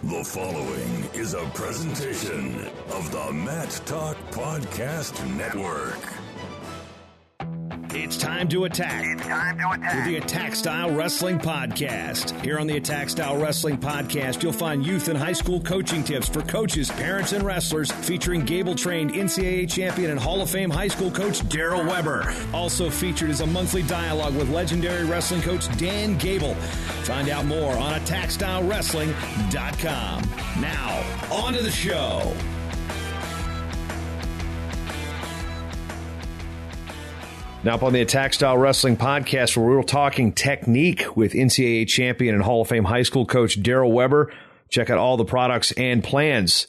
The following is a presentation of the Mat Talk Podcast Network. It's time to attack. With the Attack Style Wrestling Podcast. Here on the Attack Style Wrestling Podcast, you'll find youth and high school coaching tips for coaches, parents, and wrestlers, featuring Gable-trained NCAA champion and Hall of Fame high school coach Daryl Weber. Also featured is a monthly dialogue with legendary wrestling coach Dan Gable. Find out more on AttackStyleWrestling.com. Now, on to the show. Now up on the Attack Style Wrestling Podcast, where we're talking technique with NCAA champion and Hall of Fame high school coach Daryl Weber. Check out all the products and plans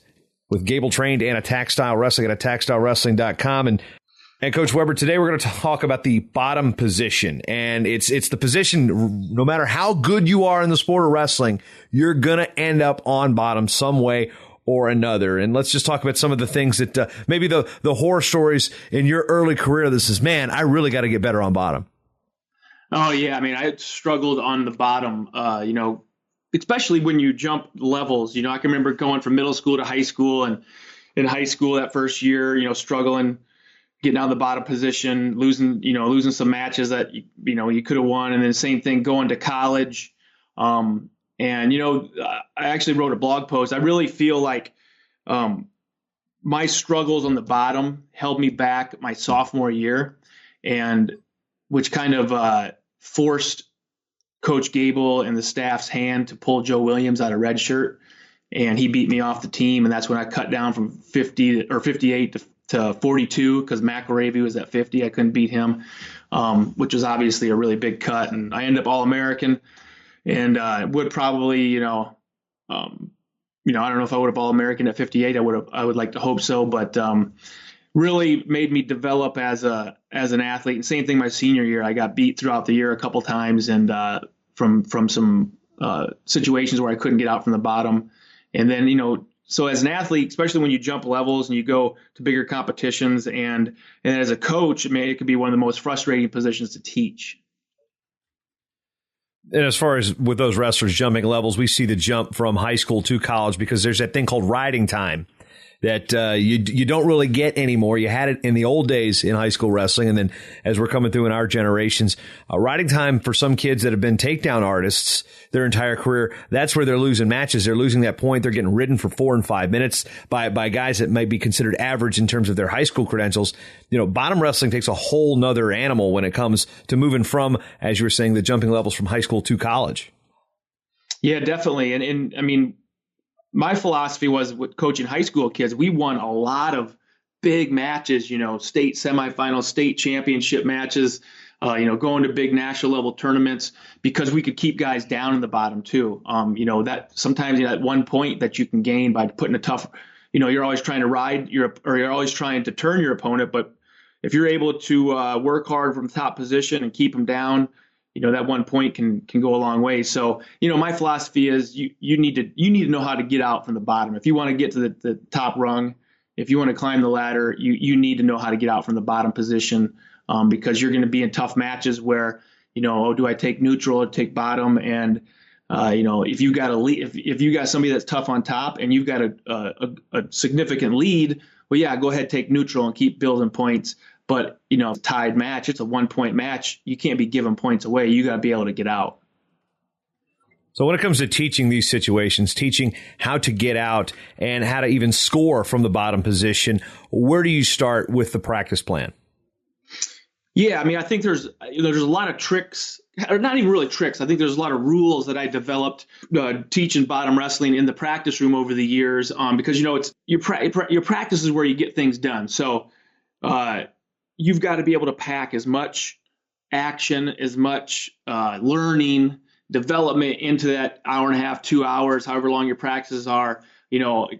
with Gable Trained and Attack Style Wrestling at AttackStyleWrestling.com. And Coach Weber, today we're going to talk about the bottom position. And it's the position, no matter how good you are in the sport of wrestling, you're going to end up on bottom some way or another. And let's just talk about some of the things that maybe the horror stories in your early career. This is, man, I really got to get better on bottom. Oh, yeah. I mean, I struggled on the bottom, especially when you jump levels. I can remember going from middle school to high school, and in high school that first year, struggling, getting out of the bottom position, losing some matches that, you could have won. And then same thing going to college. And, I actually wrote a blog post. I really feel like my struggles on the bottom held me back my sophomore year, and which kind of forced Coach Gable and the staff's hand to pull Joe Williams out of redshirt. And he beat me off the team. And that's when I cut down from 58 to 42, because McElravy was at 50. I couldn't beat him, which was obviously a really big cut. And I ended up All-American. And would probably, I don't know if I would have All-American at 58. I would like to hope so, but really made me develop as an athlete. And same thing my senior year. I got beat throughout the year a couple times, and from some situations where I couldn't get out from the bottom. And then, so as an athlete, especially when you jump levels and you go to bigger competitions, and as a coach, it could be one of the most frustrating positions to teach. And as far as with those wrestlers jumping levels, we see the jump from high school to college, because there's that thing called riding time that you don't really get anymore. You had it in the old days in high school wrestling. And then as we're coming through in our generations, riding time for some kids that have been takedown artists their entire career, that's where they're losing matches. They're losing that point. They're getting ridden for 4 and 5 minutes by guys that might be considered average in terms of their high school credentials. Bottom wrestling takes a whole nother animal when it comes to moving from, as you were saying, the jumping levels from high school to college. Yeah, definitely. And I mean, my philosophy was with coaching high school kids, we won a lot of big matches, state semifinals, state championship matches, going to big national level tournaments, because we could keep guys down in the bottom too. That sometimes that 1 point that you can gain by putting a tough, you're always trying to you're always trying to turn your opponent. But if you're able to work hard from the top position and keep them down, that 1 point can go a long way. So, my philosophy is you need to know how to get out from the bottom. If you want to get to the top rung, if you want to climb the ladder, you need to know how to get out from the bottom position, because you're going to be in tough matches where, do I take neutral or take bottom? And, if you got if you got somebody that's tough on top and you've got a significant lead, well, yeah, go ahead, take neutral and keep building points. But, tied match, it's a 1 point match. You can't be giving points away. You got to be able to get out. So when it comes to teaching these situations, teaching how to get out and how to even score from the bottom position, where do you start with the practice plan? Yeah, I mean, I think there's a lot of tricks, or not even really tricks. I think there's a lot of rules that I developed teaching bottom wrestling in the practice room over the years, because, it's your practice is where you get things done. So you've got to be able to pack as much action, as much learning, development into that hour and a half, 2 hours, however long your practices are,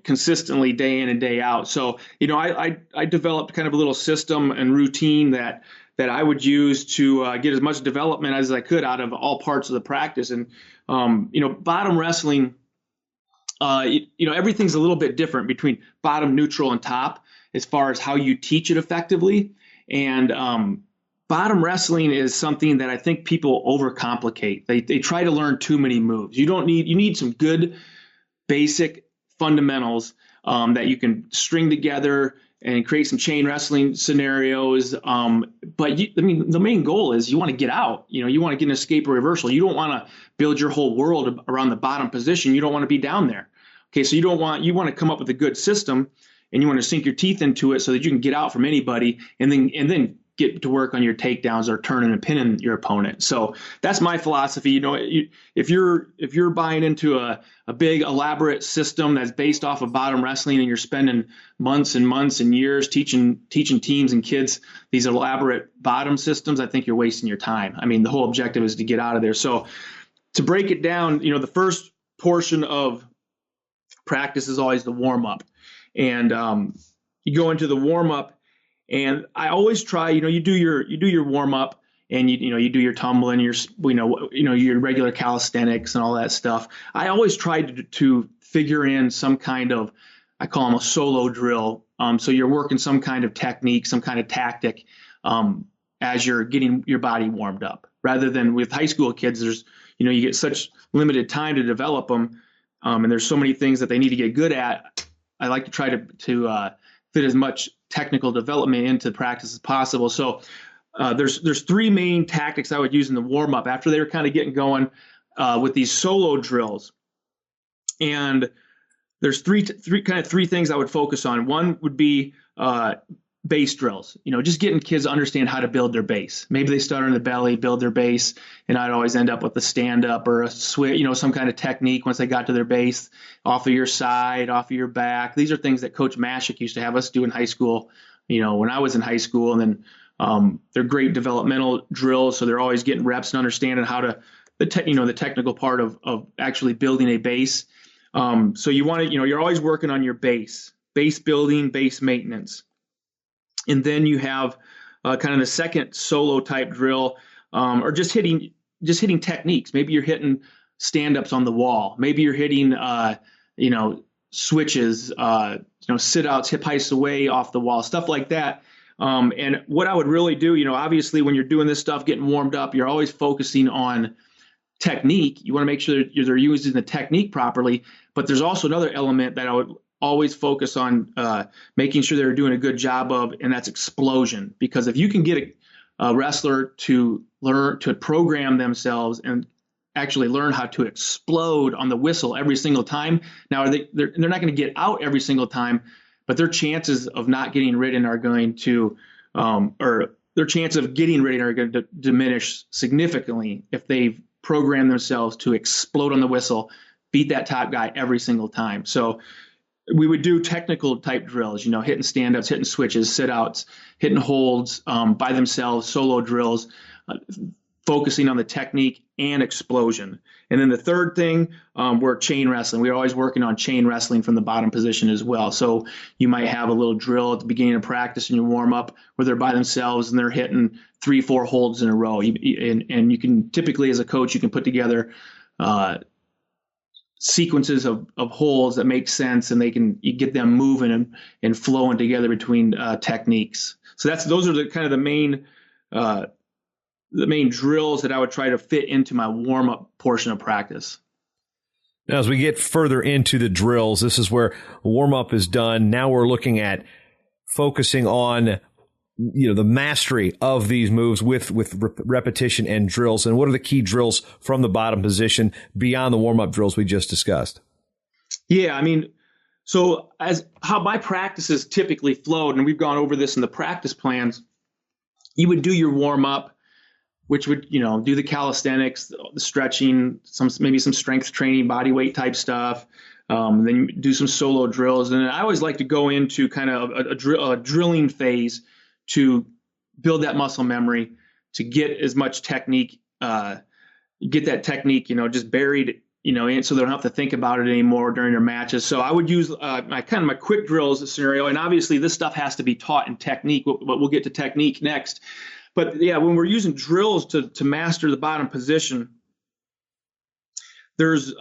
consistently day in and day out. So, I developed kind of a little system and routine that I would use to get as much development as I could out of all parts of the practice. And, bottom wrestling, everything's a little bit different between bottom, neutral, and top as far as how you teach it effectively. And bottom wrestling is something that I think people overcomplicate. They try to learn too many moves. You need some good basic fundamentals that you can string together and create some chain wrestling scenarios. But the main goal is you want to get out. You want to get an escape or reversal. You don't want to build your whole world around the bottom position. You don't want to be down there. Okay, so you want to come up with a good system, and you want to sink your teeth into it so that you can get out from anybody, and then get to work on your takedowns or turning and pinning your opponent. So that's my philosophy. If you're buying into a big elaborate system that's based off of bottom wrestling, and you're spending months and months and years teaching teams and kids these elaborate bottom systems, I think you're wasting your time. I mean, the whole objective is to get out of there. So to break it down, the first portion of practice is always the warm up, and you go into the warm up. And I always try, you do your warm up, and you do your tumbling, your regular calisthenics and all that stuff. I always try to figure in some kind of, I call them a solo drill. So you're working some kind of technique, some kind of tactic, as you're getting your body warmed up. Rather than with high school kids, there's you get such limited time to develop them, and there's so many things that they need to get good at. I like to try to fit as much technical development into practice as possible. So there's three main tactics I would use in the warm up after they were kind of getting going with these solo drills. And there's three things I would focus on. One would be base drills, just getting kids to understand how to build their base. Maybe they start in the belly, build their base, and I'd always end up with a stand up or a switch, some kind of technique once they got to their base, off of your side, off of your back. These are things that Coach Mashik used to have us do in high school, when I was in high school. And then they're great developmental drills, so they're always getting reps and understanding how to the technical part of actually building a base. So you want to, you're always working on your base building, base maintenance. And then you have kind of the second solo type drill, or just hitting techniques. Maybe you're hitting stand-ups on the wall. Maybe you're hitting, switches, sit-outs, hip heists away off the wall, stuff like that. And what I would really do, obviously when you're doing this stuff, getting warmed up, you're always focusing on technique. You want to make sure that they're using the technique properly. But there's also another element that I would always focus on making sure they're doing a good job of, and that's explosion. Because if you can get a wrestler to learn to program themselves and actually learn how to explode on the whistle every single time, now they're not going to get out every single time, but their chances of not getting ridden are going to, or their chance of getting ridden are going to diminish significantly if they've programmed themselves to explode on the whistle, beat that top guy every single time. So we would do technical type drills, hitting stand-ups, hitting switches, sit-outs, hitting holds by themselves, solo drills, focusing on the technique and explosion. And then the third thing, we're chain wrestling. We're always working on chain wrestling from the bottom position as well. So you might have a little drill at the beginning of practice in your warm-up where they're by themselves and they're hitting 3-4 holds in a row. And you can typically, as a coach, you can put together sequences of holds that make sense, and you get them moving and flowing together between techniques. So those are the main drills that I would try to fit into my warm-up portion of practice. Now, as we get further into the drills, this is where warm-up is done. Now we're looking at focusing on the mastery of these moves with repetition and drills. And what are the key drills from the bottom position beyond the warm-up drills we just discussed? Yeah, so as how my practices typically flowed, and we've gone over this in the practice plans, you would do your warm-up, which would, do the calisthenics, the stretching, maybe some strength training, body weight type stuff. Then you do some solo drills. And I always like to go into kind of a drilling phase to build that muscle memory, to get as much technique, get that technique, just buried, in, so they don't have to think about it anymore during their matches. So I would use my quick drills scenario. And obviously this stuff has to be taught in technique, but we'll get to technique next. But yeah, when we're using drills to master the bottom position, there's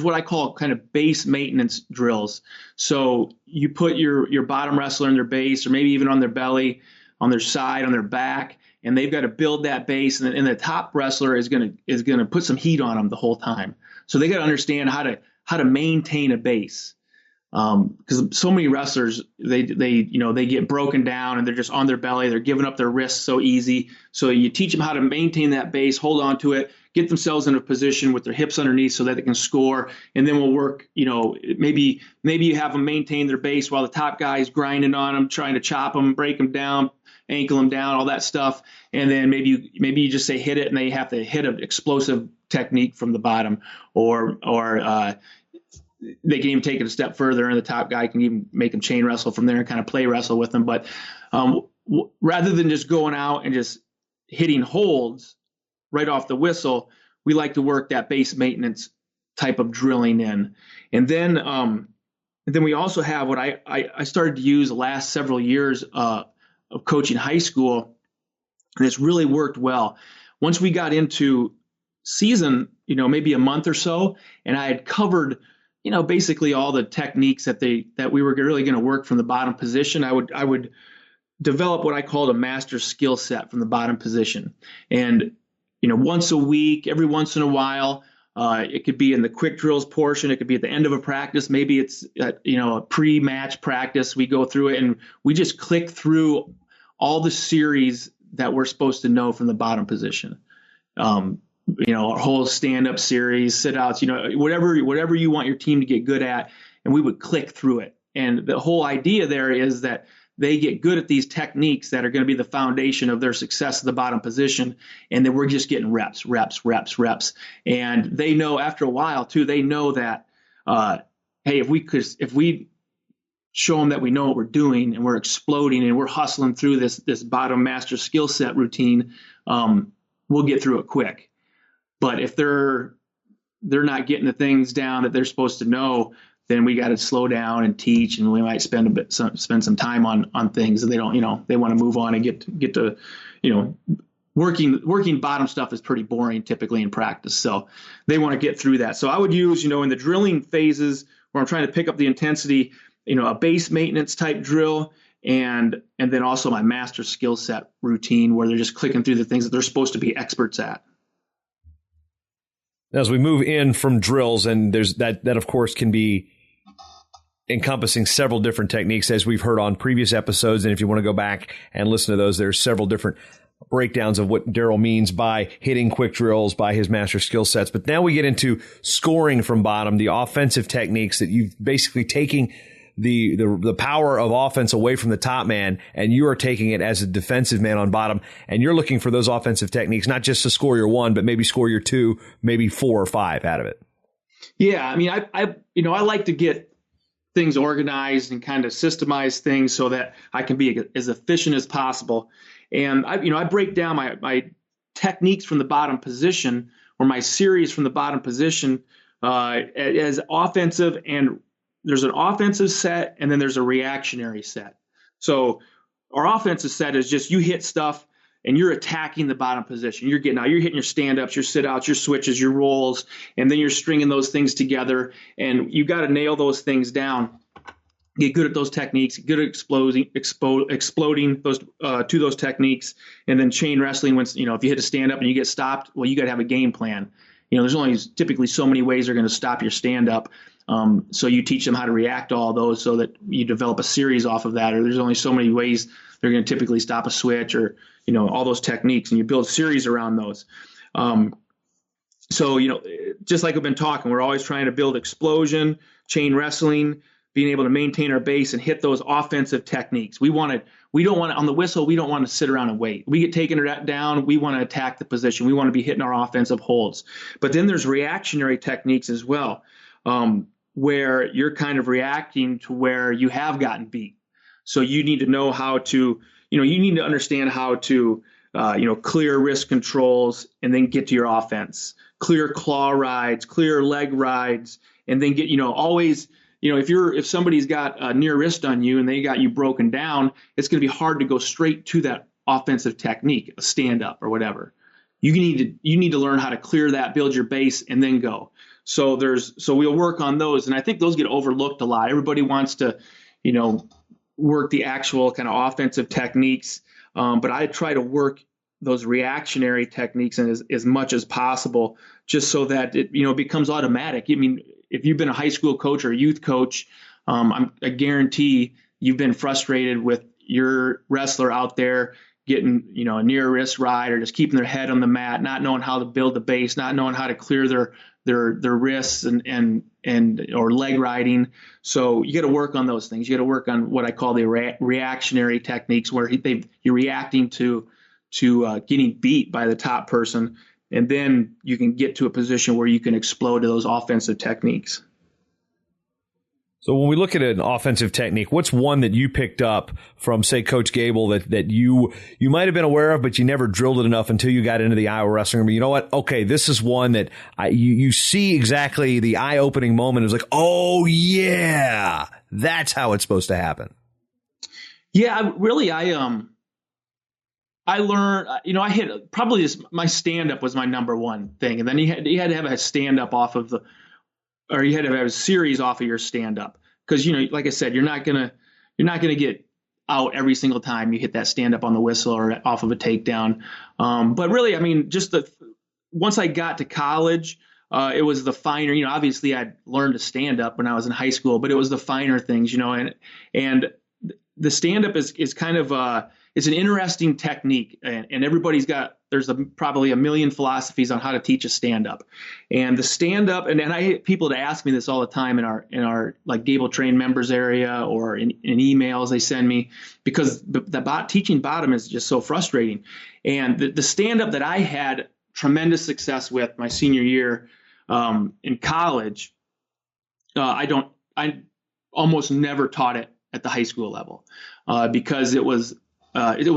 what I call kind of base maintenance drills. So you put your bottom wrestler in their base, or maybe even on their belly, on their side, on their back, and they've got to build that base. And the top wrestler is going to put some heat on them the whole time. So they got to understand how how to maintain a base. Because so many wrestlers, they get broken down and they're just on their belly. They're giving up their wrists so easy. So you teach them how to maintain that base, hold on to it, get themselves in a position with their hips underneath so that they can score. And then we'll work, maybe you have them maintain their base while the top guy's grinding on them, trying to chop them, break them down, ankle them down, all that stuff. And then maybe you just say hit it, and they have to hit an explosive technique from the bottom, or they can even take it a step further, and the top guy can even make them chain wrestle from there and kind of play wrestle with them. But rather than just going out and just hitting holds right off the whistle, we like to work that base maintenance type of drilling in. And then we also have what I started to use the last several years of coaching high school, and it's really worked well. Once we got into season, maybe a month or so, and I had covered basically all the techniques that we were really going to work from the bottom position, I would develop what I called a master skill set from the bottom position. And, once a week, every once in a while, it could be in the quick drills portion. It could be at the end of a practice. Maybe it's, a pre-match practice. We go through it and we just click through all the series that we're supposed to know from the bottom position. Our whole stand-up series, sit-outs, whatever you want your team to get good at, and we would click through it. And the whole idea there is that they get good at these techniques that are going to be the foundation of their success at the bottom position, and then we're just getting reps. And they know after a while, too, they know that, hey, if we show them that we know what we're doing and we're exploding and we're hustling through this bottom master skill set routine, we'll get through it quick. But if they're not getting the things down that they're supposed to know, then we got to slow down and teach, and we might spend some time on things that they don't, they want to move on and get to, working bottom stuff is pretty boring typically in practice. So they want to get through that. So I would use, in the drilling phases where I'm trying to pick up the intensity, a base maintenance type drill, and then also my master skill set routine where they're just clicking through the things that they're supposed to be experts at. As we move in from drills, and there's that of course can be encompassing several different techniques, as we've heard on previous episodes. And if you want to go back and listen to those, there's several different breakdowns of what Daryl means by hitting quick drills, by his master skill sets. But now we get into scoring from bottom, the offensive techniques that you've basically taking the power of offense away from the top man, and you are taking it as a defensive man on bottom, and you're looking for those offensive techniques, not just to score your one, but maybe score your two, maybe 4 or 5 out of it. Yeah. I mean, I like to get things organized and kind of systemize things so that I can be as efficient as possible. And I break down my techniques from the bottom position, or my series from the bottom position, as offensive, and there's an offensive set and then there's a reactionary set. So our offensive set is just you hit stuff and you're attacking the bottom position. You're hitting your stand-ups, your sit-outs, your switches, your rolls, and then you're stringing those things together, and you got to nail those things down. Get good at those techniques, good at exploding those to those techniques, and then chain wrestling. When if you hit a stand-up and you get stopped, well, you got to have a game plan. There's only typically so many ways they're going to stop your stand-up. So you teach them how to react to all those so that you develop a series off of that. Or there's only so many ways they're going to typically stop a switch, or all those techniques, and you build a series around those. So just like I've been talking, we're always trying to build explosion, chain wrestling, being able to maintain our base and hit those offensive techniques. We don't want to, on the whistle, we don't want to sit around and wait. We get taken down, we want to attack the position. We want to be hitting our offensive holds. But then there's reactionary techniques as well, where you're kind of reacting to where you have gotten beat. So you need to know how to, you need to understand how to, clear wrist controls and then get to your offense, clear claw rides, clear leg rides, and then get, always, if somebody's got a near wrist on you and they got you broken down, it's going to be hard to go straight to that offensive technique, a stand up or whatever. You need to learn how to clear that, build your base, and then go. So we'll work on those. And I think those get overlooked a lot. Everybody wants to, work the actual kind of offensive techniques. But I try to work those reactionary techniques as much as possible, just so that it, becomes automatic. I mean, if you've been a high school coach or a youth coach, I guarantee you've been frustrated with your wrestler out there getting, a near wrist ride or just keeping their head on the mat, not knowing how to build the base, not knowing how to clear their wrists and or leg riding. So you got to work on those things. You got to work on what I call the reactionary techniques, where you're reacting to getting beat by the top person, and then you can get to a position where you can explode to those offensive techniques. So when we look at an offensive technique, what's one that you picked up from, say, Coach Gable that you might have been aware of, but you never drilled it enough until you got into the Iowa wrestling room? You know what? Okay, this is one that you see exactly the eye-opening moment. It was like, oh, yeah, that's how it's supposed to happen. Yeah, I learned, I hit probably my stand-up was my number one thing. And then you had to have a stand-up or you had to have a series off of your stand-up, because like I said, you're not gonna get out every single time you hit that stand-up on the whistle or off of a takedown. But really, once I got to college, it was the finer. Obviously, I'd learned to stand up when I was in high school, but it was the finer things. And the stand-up is kind of it's an interesting technique, and there's probably a million philosophies on how to teach a stand-up. And the stand-up, and I get people to ask me this all the time in our like Gable Train members area or in emails they send me, because the teaching bottom is just so frustrating. And the stand-up that I had tremendous success with my senior year in college, I almost never taught it at the high school level because it was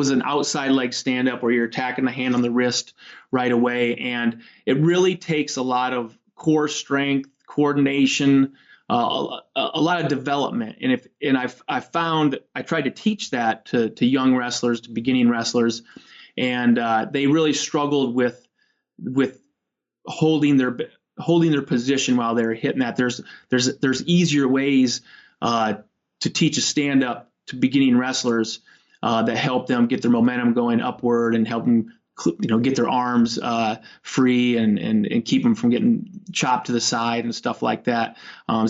an outside leg stand-up where you're attacking the hand on the wrist right away. And it really takes a lot of core strength, coordination, a lot of development. And I found I tried to teach that to young wrestlers, to beginning wrestlers, and they really struggled with holding their position while they're hitting that. There's easier ways to teach a stand-up to beginning wrestlers that help them get their momentum going upward and help them, get their arms free and keep them from getting chopped to the side and stuff like that. I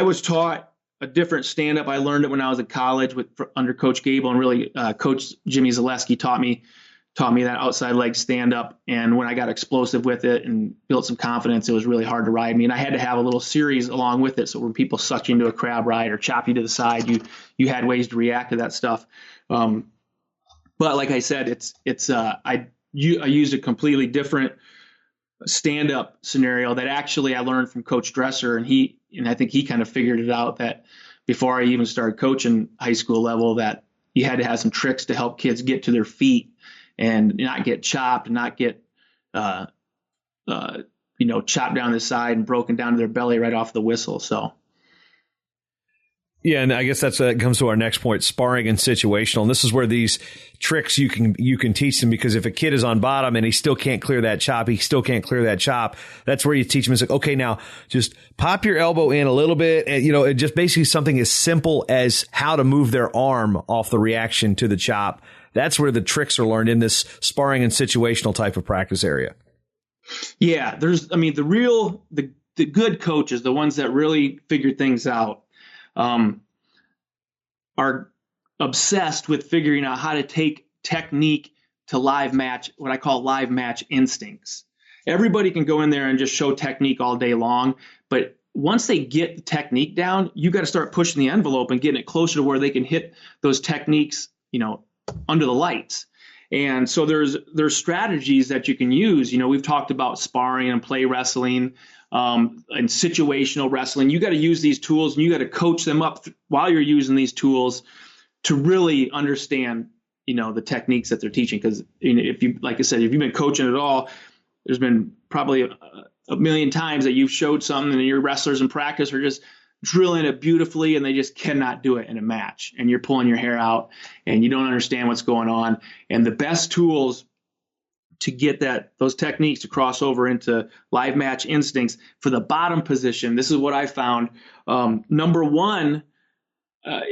was taught a different stand-up. I learned it when I was at college under Coach Gable, and really Coach Jimmy Zaleski taught me that outside leg stand-up. And when I got explosive with it and built some confidence, it was really hard to ride me. And I had to have a little series along with it. So when people suck you into a crab ride or chop you to the side, you had ways to react to that stuff. But like I said, I used a completely different stand-up scenario that actually I learned from Coach Dresser. And I think he kind of figured it out that before I even started coaching high school level, that you had to have some tricks to help kids get to their feet and not get chopped, and not get, chopped down the side and broken down to their belly right off the whistle. So. Yeah, and I guess that comes to our next point, sparring and situational. And this is where these tricks you can teach them, because if a kid is on bottom and he still can't clear that chop, that's where you teach them. It's like, okay, now just pop your elbow in a little bit, and just basically something as simple as how to move their arm off the reaction to the chop. That's where the tricks are learned in this sparring and situational type of practice area. Yeah, the good coaches, the ones that really figure things out, are obsessed with figuring out how to take technique to live match, what I call live match instincts. Everybody can go in there and just show technique all day long, but once they get the technique down, you got to start pushing the envelope and getting it closer to where they can hit those techniques, under the lights. And so there's strategies that you can use. We've talked about sparring and play wrestling, and situational wrestling. You got to use these tools, and you got to coach them up while you're using these tools to really understand, the techniques that they're teaching. Because if you've been coaching at all, there's been probably a million times that you've showed something and your wrestlers in practice are just drilling it beautifully, and they just cannot do it in a match. And you're pulling your hair out, and you don't understand what's going on. And the best tools to get those techniques to cross over into live match instincts for the bottom position, this is what I found. Number one,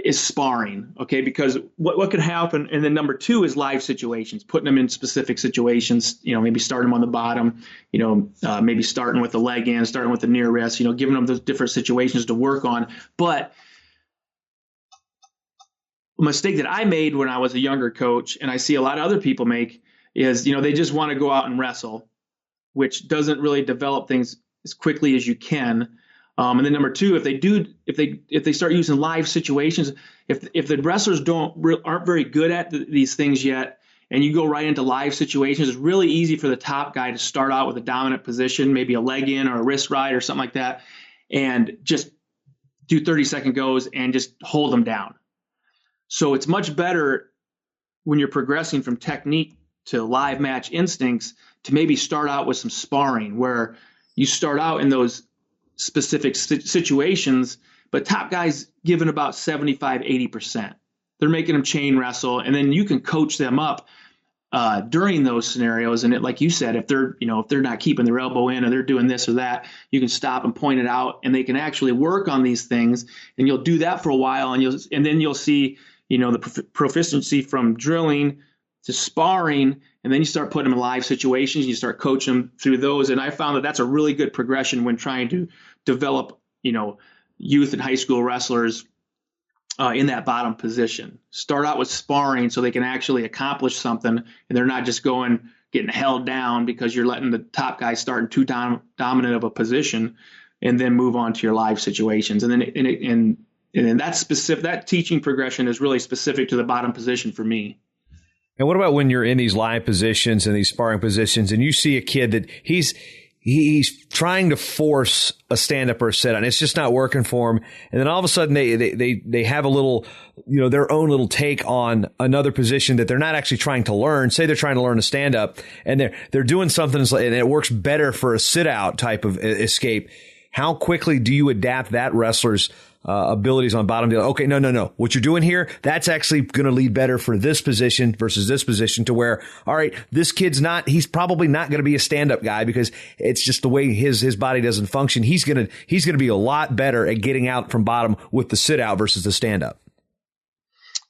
is sparring. Okay, because what could happen, and then number two is live situations, putting them in specific situations. Maybe starting them on the bottom. Maybe starting with the leg in, starting with the near wrist. Giving them those different situations to work on. But a mistake that I made when I was a younger coach, and I see a lot of other people make, is they just want to go out and wrestle, which doesn't really develop things as quickly as you can. And then number two, if they start using live situations, if the wrestlers aren't very good at these things yet, and you go right into live situations, it's really easy for the top guy to start out with a dominant position, maybe a leg in or a wrist ride or something like that, and just do 30-second goes and just hold them down. So it's much better when you're progressing from technique to live match instincts to maybe start out with some sparring, where you start out in those specific situations, but top guys given about 75-80%. They're making them chain wrestle, and then you can coach them up during those scenarios. And like you said, if they're not keeping their elbow in, or they're doing this or that, you can stop and point it out, and they can actually work on these things. And you'll do that for a while, and then you'll see the proficiency from drilling to sparring, and then you start putting them in live situations. You start coaching them through those, and I found that that's a really good progression when trying to develop, youth and high school wrestlers in that bottom position. Start out with sparring so they can actually accomplish something, and they're not just getting held down because you're letting the top guy start in too dominant of a position, and then move on to your live situations. And then and that that teaching progression is really specific to the bottom position for me. And what about when you're in these live positions and these sparring positions, and you see a kid that he's trying to force a stand-up or a sit-on, it's just not working for him, and then all of a sudden they have a little, their own little take on another position that they're not actually trying to learn. Say they're trying to learn a stand-up, and they're doing something and it works better for a sit-out type of escape. How quickly do you adapt that wrestler's abilities on bottom? Okay, no. What you're doing here, that's actually going to lead better for this position versus this position, to where, all right, this kid's he's probably not going to be a stand-up guy because it's just the way his body doesn't function. He's going to be a lot better at getting out from bottom with the sit-out versus the stand-up.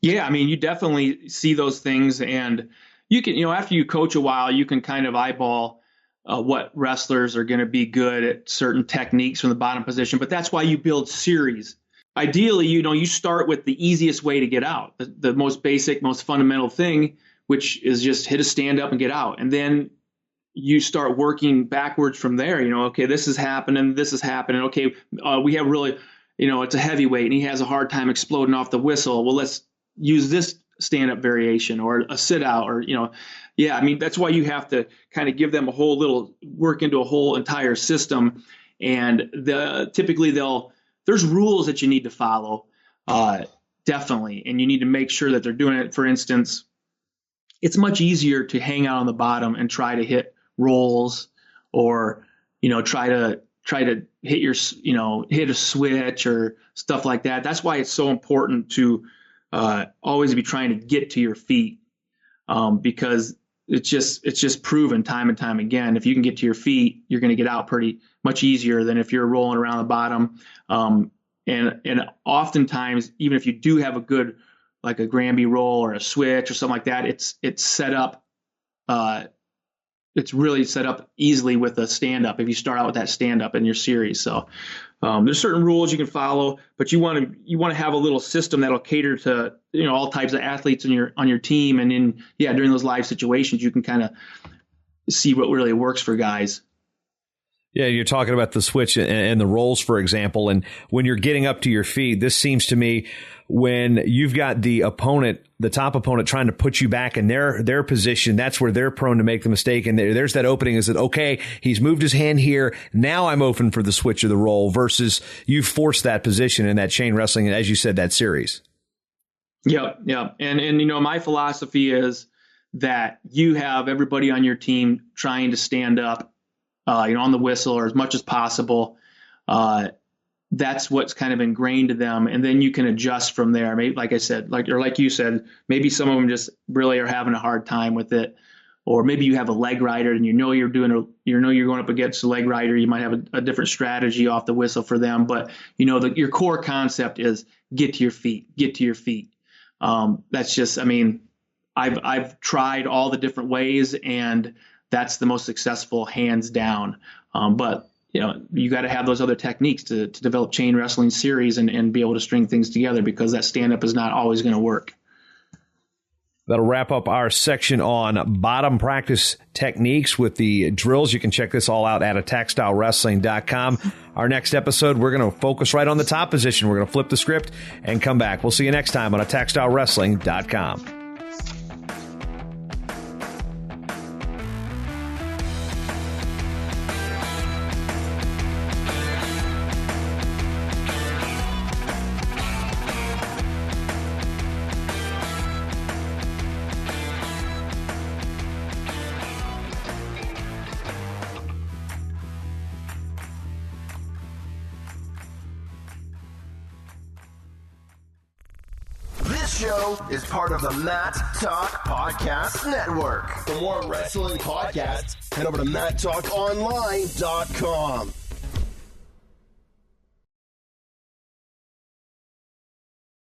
Yeah, I mean, you definitely see those things, and you can, after you coach a while, you can kind of eyeball what wrestlers are going to be good at certain techniques from the bottom position. But that's why you build series. Ideally, you start with the easiest way to get out, the most basic, most fundamental thing, which is just hit a stand up and get out. And then you start working backwards from there. Okay, this is happening. Okay, we have really, it's a heavyweight and he has a hard time exploding off the whistle. Well, let's use this stand up variation or a sit out, or, yeah, I mean, that's why you have to kind of give them a whole little work into a whole entire system. And typically there's rules that you need to follow, definitely. And you need to make sure that they're doing it. For instance, it's much easier to hang out on the bottom and try to hit rolls, or, try to hit hit a switch or stuff like that. That's why it's so important to always be trying to get to your feet, because it's just proven time and time again. If you can get to your feet, you're going to get out pretty much easier than if you're rolling around the bottom. And oftentimes, even if you do have a good, like a Granby roll or a switch or something like that, it's set up. It's really set up easily with a stand up if you start out with that stand up in your series. So there's certain rules you can follow, but you want to have a little system that'll cater to all types of athletes on your team. And during those live situations, you can kind of see what really works for guys. Yeah, you're talking about the switch and the rolls, for example. And when you're getting up to your feet, this seems to me when you've got the top opponent trying to put you back in their position, that's where they're prone to make the mistake. And there's that opening is that, okay, he's moved his hand here. Now I'm open for the switch or the roll, versus you force that position in that chain wrestling. And as you said, that series. Yeah. And my philosophy is that you have everybody on your team trying to stand up, on the whistle or as much as possible. That's what's kind of ingrained to them. And then you can adjust from there. Maybe, like I said, like you said, maybe some of them just really are having a hard time with it. Or maybe you have a leg rider and you're doing you know you're going up against a leg rider, you might have a different strategy off the whistle for them. But, you know, your core concept is get to your feet, get to your feet. That's just, I mean, I've tried all the different ways, and that's the most successful, hands down. But, you know, you got to have those other techniques to develop chain wrestling series and be able to string things together, because that stand-up is not always going to work. That'll wrap up our section on bottom practice techniques with the drills. You can check this all out at attackstylewrestling.com. Our next episode, we're going to focus right on the top position. We're going to flip the script and come back. We'll see you next time on attackstylewrestling.com. Show is part of the Matt Talk Podcast Network. For more wrestling podcasts, head over to MattTalkOnline.com.